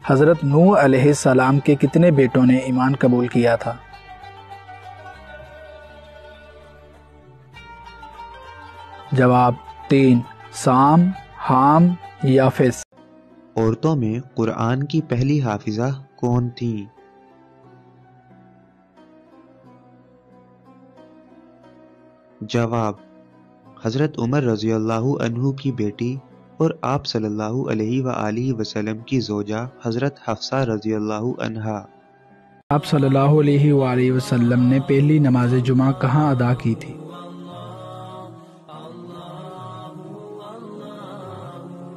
حضرت نوح علیہ السلام کے کتنے بیٹوں نے ایمان قبول کیا تھا؟ جواب 3، سام، حام، یافس۔ عورتوں میں قرآن کی پہلی حافظہ کون تھیں؟ جواب حضرت عمر رضی اللہ عنہ کی بیٹی اور آپ صلی اللہ علیہ وآلہ وسلم کی زوجہ حضرت حفصہ رضی اللہ عنہا۔ آپ صلی اللہ علیہ وآلہ وسلم نے پہلی نماز جمعہ کہاں ادا کی تھی؟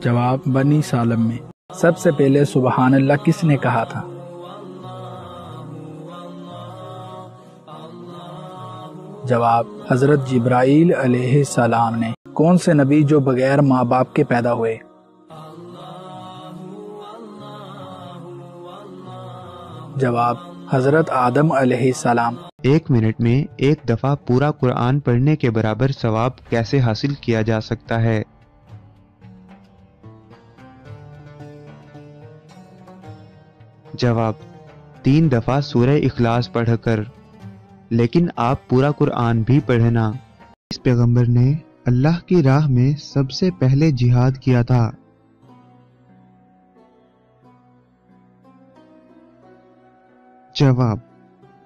جواب بنی سالم میں۔ سب سے پہلے سبحان اللہ کس نے کہا تھا؟ جواب حضرت جبرائیل علیہ السلام نے۔ کون سے نبی جو بغیر ماں باپ کے پیدا ہوئے؟ جواب حضرت آدم علیہ السلام۔ 1 منٹ میں ایک دفعہ پورا قرآن پڑھنے کے برابر ثواب کیسے حاصل کیا جا سکتا ہے؟ جواب 3 دفعہ سورہ اخلاص پڑھ کر، لیکن آپ پورا قرآن بھی پڑھنا۔ اس پیغمبر نے اللہ کی راہ میں سب سے پہلے جہاد کیا تھا؟ جواب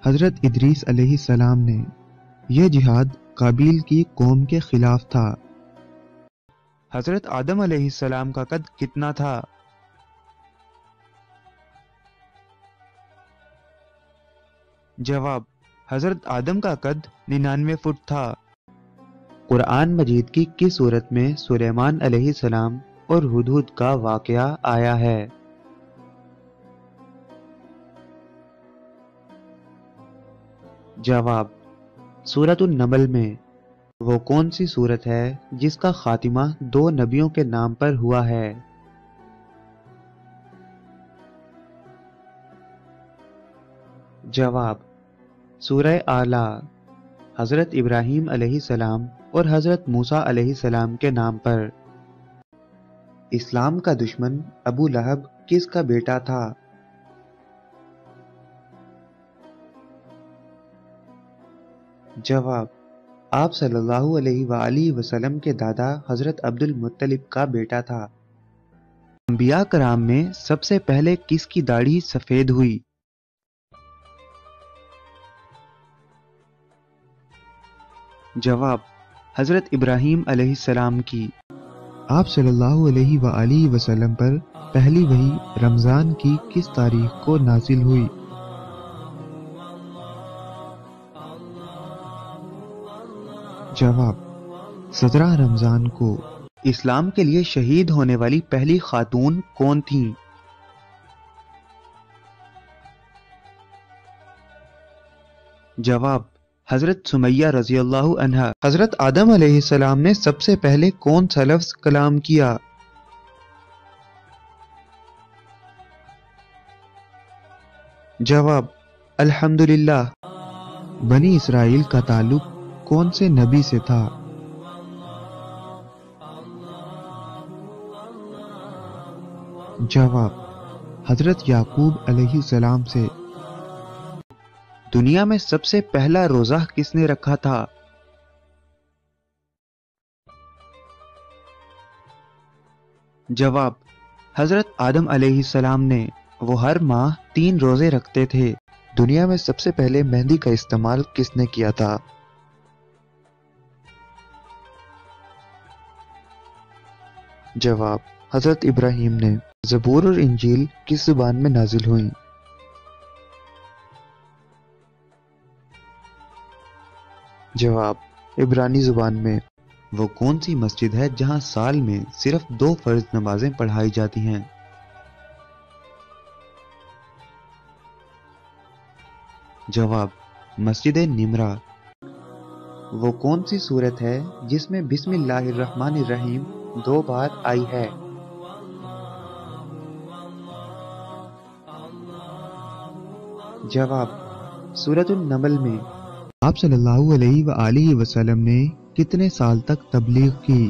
حضرت ادریس علیہ السلام نے۔ یہ جہاد قابیل کی قوم کے خلاف تھا۔ حضرت آدم علیہ السلام کا قد کتنا تھا؟ جواب حضرت آدم کا قد 99 فٹ تھا۔ قرآن مجید کی کس سورت میں سلیمان علیہ السلام اور ہدہد کا واقعہ آیا ہے؟ جواب سورۃ النمل میں۔ وہ کون سی سورت ہے جس کا خاتمہ 2 نبیوں کے نام پر ہوا ہے؟ جواب سورہ اعلیٰ۔ حضرت ابراہیم علیہ السلام اور حضرت موسیٰ علیہ السلام کے نام پر۔ اسلام کا دشمن ابو لہب کس کا بیٹا تھا؟ جواب آپ صلی اللہ علیہ وآلہ وسلم کے دادا حضرت عبد المطلب کا بیٹا تھا۔ انبیاء کرام میں سب سے پہلے کس کی داڑھی سفید ہوئی؟ جواب حضرت ابراہیم علیہ السلام کی۔ آپ صلی اللہ علیہ وآلہ وسلم پر پہلی وحی رمضان کی کس تاریخ کو نازل ہوئی؟ جواب 17 رمضان کو۔ اسلام کے لیے شہید ہونے والی پہلی خاتون کون تھیں؟ جواب حضرت سمیہ رضی اللہ عنہا۔ حضرت آدم علیہ السلام نے سب سے پہلے کون سا لفظ کلام کیا؟ جواب الحمدللہ۔ بنی اسرائیل کا تعلق کون سے نبی سے تھا؟ جواب حضرت یعقوب علیہ السلام سے۔ دنیا میں سب سے پہلا روزہ کس نے رکھا تھا؟ جواب حضرت آدم علیہ السلام نے۔ وہ ہر ماہ 3 روزے رکھتے تھے۔ دنیا میں سب سے پہلے مہندی کا استعمال کس نے کیا تھا؟ جواب حضرت ابراہیم نے۔ زبور اور انجیل کس زبان میں نازل ہوئیں؟ جواب عبرانی زبان میں۔ وہ کون سی مسجد ہے جہاں سال میں صرف 2 فرض نمازیں پڑھائی جاتی ہیں؟ جواب مسجد نمرہ۔ وہ کون سی سورت ہے جس میں بسم اللہ الرحمن الرحیم 2 بار آئی ہے؟ جواب سورۃ النمل میں۔ آپ صلی اللہ علیہ وآلہ وسلم نے کتنے سال تک تبلیغ کی؟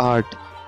8,